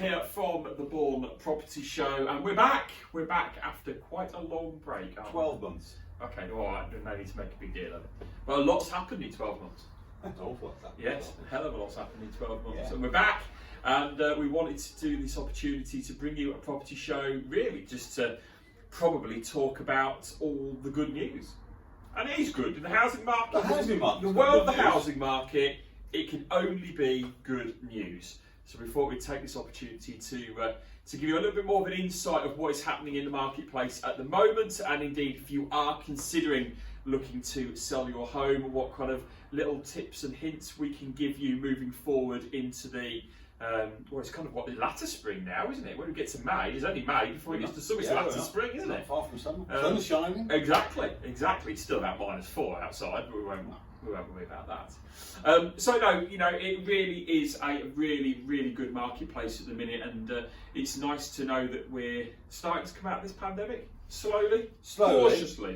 Here from the Bourne Property Show, and we're back. We're back after quite a long break. 12 months. Okay, all right. No need to make a big deal of it. Well, a lot's happened in 12 months. That's awful. What's happened? Yes, a hell of a lot's happened in 12 months, Yeah. and we're back. And we wanted to do this opportunity to bring you a property show, really just to probably talk about all the good news. And it is good in the housing market. The housing market. The world of the housing market. It can only be good news. So we thought we'd take this opportunity to give you a little bit more of an insight of what is happening in the marketplace at the moment, and indeed if you are considering looking to sell your home, what kind of little tips and hints we can give you moving forward into the well, it's kind of the latter spring now, isn't it? When we get to May, it's only May before it gets to summer. It's latter spring, isn't it? Far from summer. Sun's shining. Exactly. It's still about -4 outside, but we won't worry about that. So no, it really is a really good marketplace at the minute, and it's nice to know that we're starting to come out of this pandemic slowly,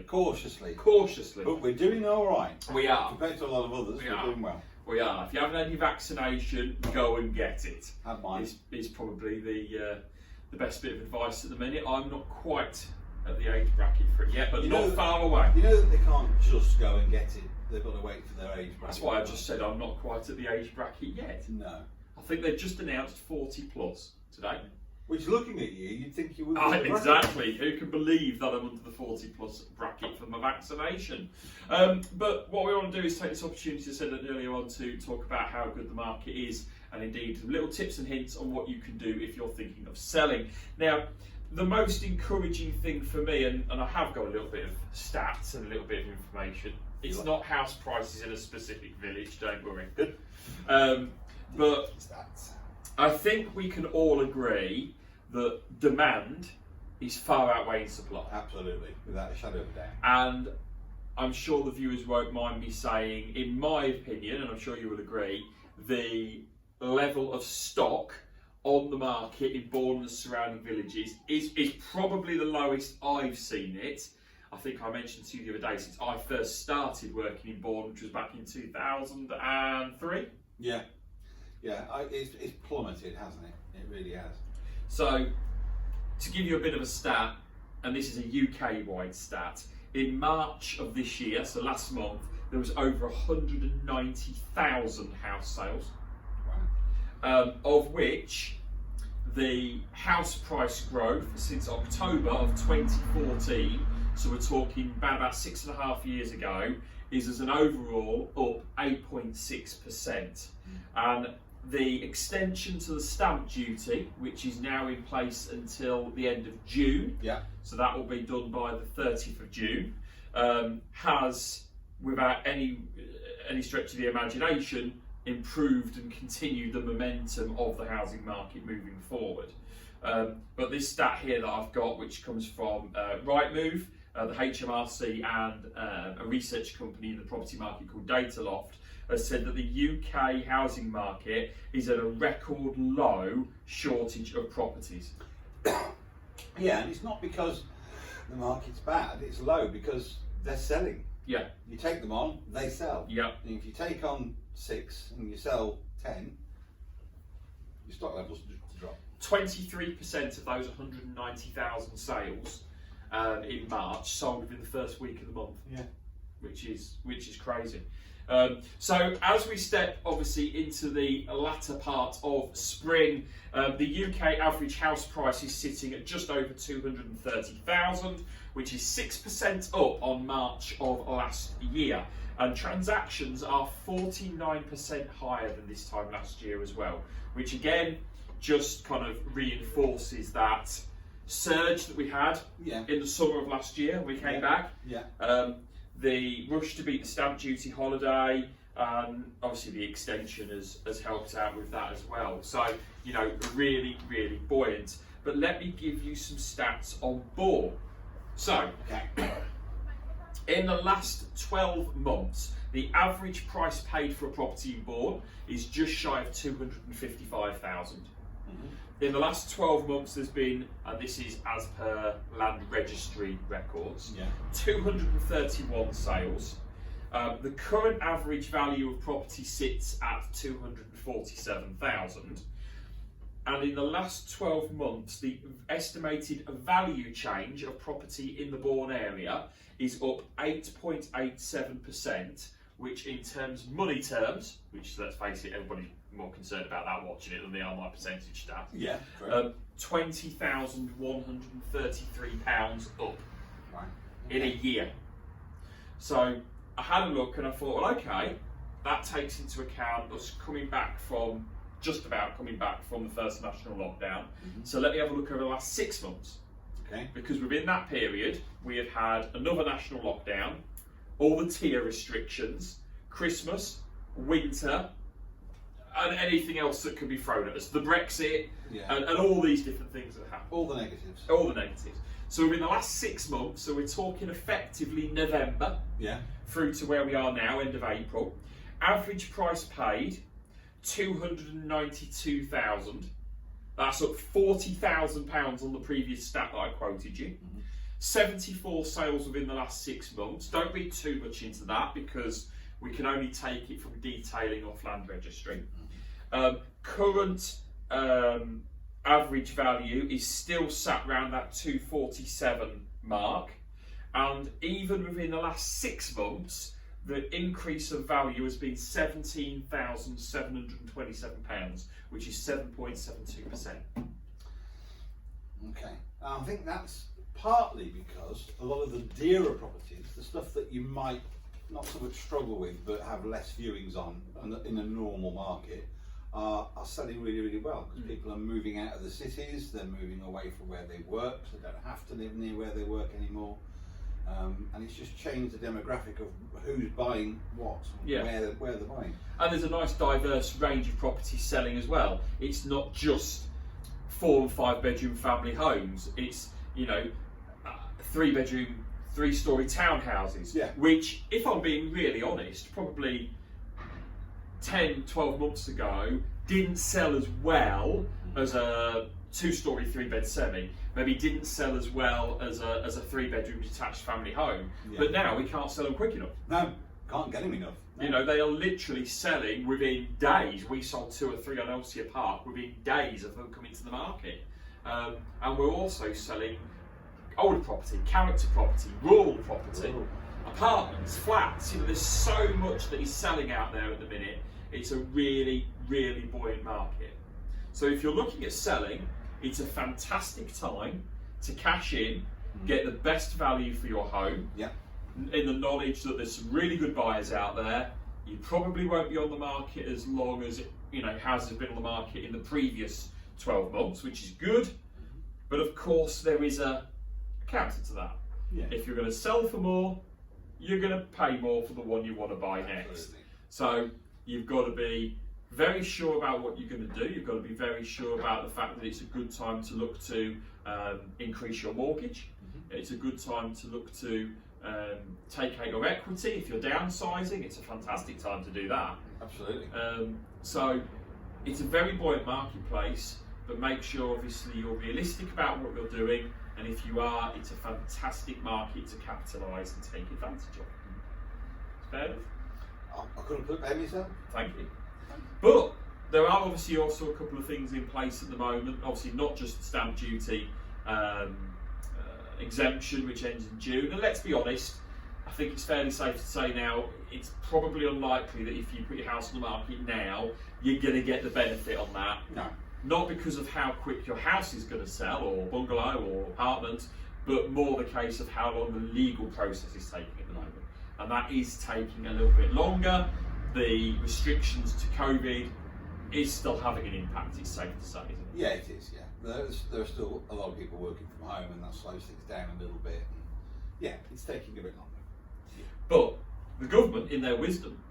cautiously. But we're doing all right. We are. Compared to a lot of others, we're doing well. We are. If you haven't had your vaccination, go and get it. Have mine. Is probably the best bit of advice at the minute. I'm not quite at the age bracket for it yet, but not far away. You know that they can't just go and get it. They've got to wait for their age bracket. That's why I just said I'm not quite at the age bracket yet. No. I think they've just announced 40 plus today. Which, looking at you, you'd think you would. Exactly. Who can believe that I'm under the 40 plus bracket for my vaccination? But what we want to do is take this opportunity, as I said earlier on, to talk about how good the market is, and indeed some little tips and hints on what you can do if you're thinking of selling. Now, the most encouraging thing for me, and I have got a little bit of stats and a little bit of information. It's not house prices in a specific village, don't worry. Good. But I think we can all agree that demand is far outweighing supply. Absolutely, without a shadow of a doubt. And I'm sure the viewers won't mind me saying, in my opinion, and I'm sure you will agree, the level of stock on the market in Bourne and the surrounding villages is probably the lowest I've seen it. I think I mentioned to you the other day, since I first started working in Bourne, which was back in 2003. Yeah, it's plummeted, hasn't it? It really has. So, to give you a bit of a stat, and this is a UK-wide stat, in March of this year, so last month, there was over 190,000 house sales, of which the house price growth since October of 2014, so we're talking about 6.5 years ago, is as an overall up 8.6%. And the extension to the stamp duty, which is now in place until the end of June, so that will be done by the 30th of June, has, without any stretch of the imagination, improved and continued the momentum of the housing market moving forward. But this stat here that I've got, which comes from Rightmove, the HMRC, and a research company in the property market called Dataloft, has said that the UK housing market is at a record low shortage of properties. Yeah, and it's not because the market's bad, it's low because they're selling. Yeah. You take them on, they sell. Yeah. And if you take on 6 and you sell 10, your stock levels drop. 23% of those 190,000 sales in March sold within the first week of the month. Yeah. Which is crazy. So as we step obviously into the latter part of spring, the UK average house price is sitting at just over 230,000, which is 6% up on March of last year. And transactions are 49% higher than this time last year as well, which again just kind of reinforces that surge that we had in the summer of last year when we came back. The rush to beat the stamp duty holiday, obviously the extension has helped out with that as well. So, really, really buoyant. But let me give you some stats on Bourne. So, In the last 12 months, the average price paid for a property in Bourne is just shy of 255,000. In the last 12 months, there's been, and this is as per land registry records, 231 sales. The current average value of property sits at 247,000. And in the last 12 months, the estimated value change of property in the Bourne area is up 8.87%, which in money terms, which let's face it, everybody's more concerned about that watching it than they are my percentage stat. Yeah. £20,133 up in a year. So I had a look and I thought, well, okay, that takes into account us just about coming back from the first national lockdown. So let me have a look over the last 6 months. Okay. Because within that period, we have had another national lockdown, all the tier restrictions, Christmas, winter, and anything else that could be thrown at us. The Brexit, and all these different things that happened. All the negatives. All the negatives. So within the last 6 months, so we're talking effectively November through to where we are now, end of April, average price paid, 292,000. That's up £40,000 on the previous stat that I quoted you. 74 sales within the last 6 months. Don't read too much into that because we can only take it from detailing off land registry. Current average value is still sat around that 247 mark, and even within the last 6 months, the increase of value has been £17,727, which is 7.72%. Okay, I think that's partly because a lot of the dearer properties, the stuff that you might not so much struggle with but have less viewings on in a normal market, are selling really, really well because people are moving out of the cities, they're moving away from where they work, so they don't have to live near where they work anymore. And it's just changed the demographic of who's buying what, and where they're buying. And there's a nice diverse range of properties selling as well. It's not just 4 and 5 bedroom family homes. It's 3 bedroom, 3-storey townhouses. Which, if I'm being really honest, probably 10, 12 months ago didn't sell as well as a 2-storey 3-bed semi. Maybe didn't sell as well as a 3-bedroom detached family home. But now we can't sell them quick enough. No, can't get them enough. No. They are literally selling within days. We sold 2 or 3 on Elsia Park within days of them coming to the market. And we're also selling older property, character property, rural property, apartments, flats. There's so much that is selling out there at the minute. It's a really, really buoyant market. So if you're looking at selling, it's a fantastic time to cash in, get the best value for your home, in the knowledge that there's some really good buyers out there. You probably won't be on the market as long as houses have been on the market in the previous 12 months, which is good. But of course, there is a counter to that. If you're going to sell for more, you're going to pay more for the one you want to buy next. So you've got to be very sure about what you're going to do. You've got to be very sure about the fact that it's a good time to look to increase your mortgage. It's a good time to look to take out your equity. If you're downsizing, it's a fantastic time to do that. Absolutely. So it's a very buoyant marketplace, but make sure obviously you're realistic about what you're doing, and if you are, it's a fantastic market to capitalise and take advantage of. Fair enough? I couldn't put better myself. Thank you. But there are obviously also a couple of things in place at the moment. Obviously, not just the stamp duty exemption, which ends in June. And let's be honest, I think it's fairly safe to say now it's probably unlikely that if you put your house on the market now, you're going to get the benefit on that. No. Not because of how quick your house is going to sell, or bungalow, or apartment, but more the case of how long the legal process is taking at the moment. And that is taking a little bit longer. The restrictions to COVID is still having an impact, it's safe to say, isn't it? Yeah, it is, There are still a lot of people working from home, and that slows things down a little bit. And it's taking a bit longer. But the government, in their wisdom,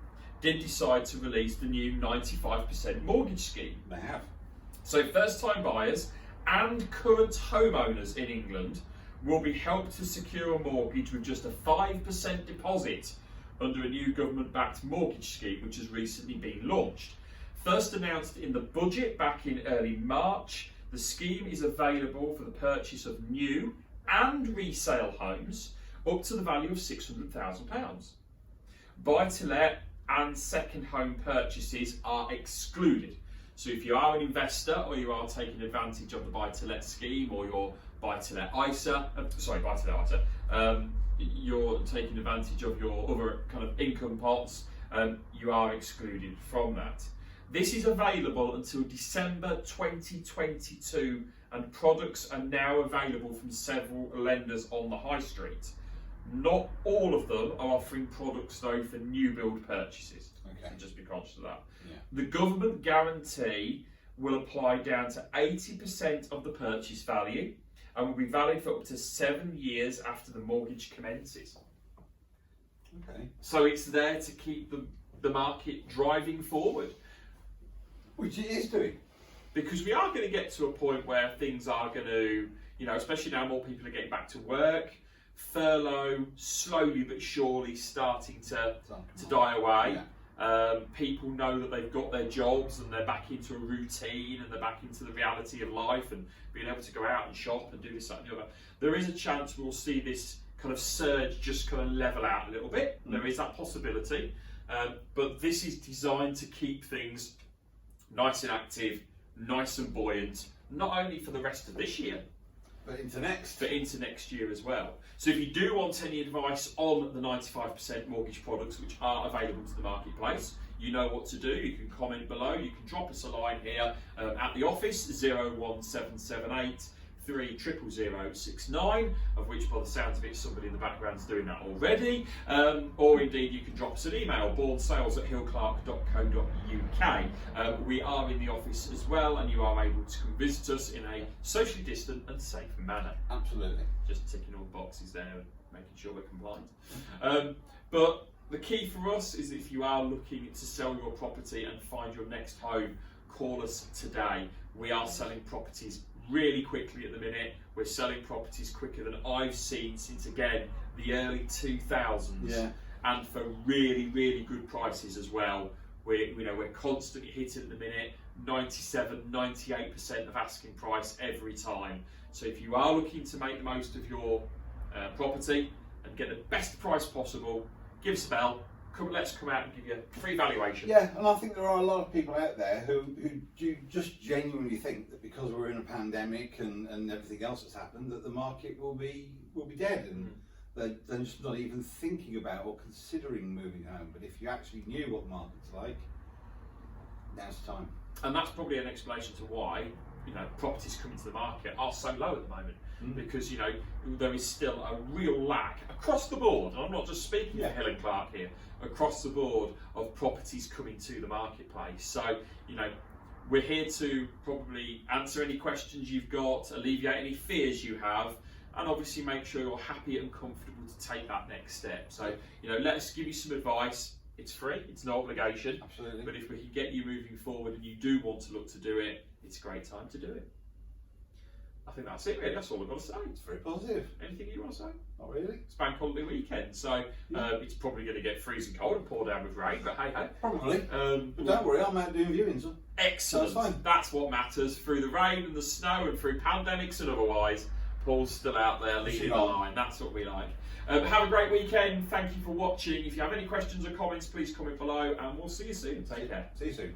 did decide to release the new 95% mortgage scheme. They have. So first-time buyers and current homeowners in England will be helped to secure a mortgage with just a 5% deposit under a new government-backed mortgage scheme which has recently been launched. First announced in the budget back in early March, the scheme is available for the purchase of new and resale homes up to the value of £600,000. Buy-to-let and second home purchases are excluded. So if you are an investor or you are taking advantage of the buy-to-let scheme or your buy-to-let ISA, you're taking advantage of your other kind of income pots, you are excluded from that. This is available until December 2022 and products are now available from several lenders on the high street. Not all of them are offering products though for new build purchases. Okay. So just be conscious of that. Yeah. The government guarantee will apply down to 80% of the purchase value and will be valid for up to 7 years after the mortgage commences. Okay. So it's there to keep the market driving forward. Which it is doing. Because we are going to get to a point where things are going to, especially now more people are getting back to work, furlough slowly but surely starting to die away. Yeah. People know that they've got their jobs and they're back into a routine and they're back into the reality of life and being able to go out and shop and do this, that and the other. There is a chance we'll see this kind of surge just kind of level out a little bit. There is that possibility. But this is designed to keep things nice and active, nice and buoyant, not only for the rest of this year, but into next year as well. So if you do want any advice on the 95% mortgage products which are available to the marketplace, you know what to do. You can comment below, you can drop us a line here at the office, 01778 3000069, of which by the sounds of it somebody in the background is doing that already, or indeed you can drop us an email, bournesales@hillclark.co.uk. We are in the office as well and you are able to come visit us in a socially distant and safe manner. Absolutely. Just ticking all the boxes there and making sure we're compliant. But the key for us is if you are looking to sell your property and find your next home, call us today. We are selling properties really quickly at the minute. We're selling properties quicker than I've seen since, again, the early 2000s. Yeah. And for really, really good prices as well. We're constantly hitting at the minute 97, 98% of asking price every time. So if you are looking to make the most of your property and get the best price possible, give us a bell. Let's come out and give you a free valuation. Yeah, and I think there are a lot of people out there who do just genuinely think that because we're in a pandemic and everything else that's happened, that the market will be dead, and they're just not even thinking about or considering moving home. But if you actually knew what the market's like, now's the time. And that's probably an explanation to why properties coming to the market are so low at the moment. Because there is still a real lack across the board, and I'm not just speaking for Hill and Clark here, across the board of properties coming to the marketplace. So we're here to probably answer any questions you've got, alleviate any fears you have, and obviously make sure you're happy and comfortable to take that next step. So let us give you some advice. It's free, it's no obligation. Absolutely. But if we can get you moving forward and you do want to look to do it, it's a great time to do it. I think that's it, really. That's all I've got to say. It's very positive. Anything you want to say? Not really. It's bank holiday weekend, so it's probably going to get freezing cold and pour down with rain, but hey ho. Probably. But don't worry, I'm out doing viewings. So excellent. That's what matters. Through the rain and the snow and through pandemics and otherwise, Paul's still out there leading the line. That's what we like. Have a great weekend. Thank you for watching. If you have any questions or comments, please comment below, and we'll see you soon. Take care. See you soon.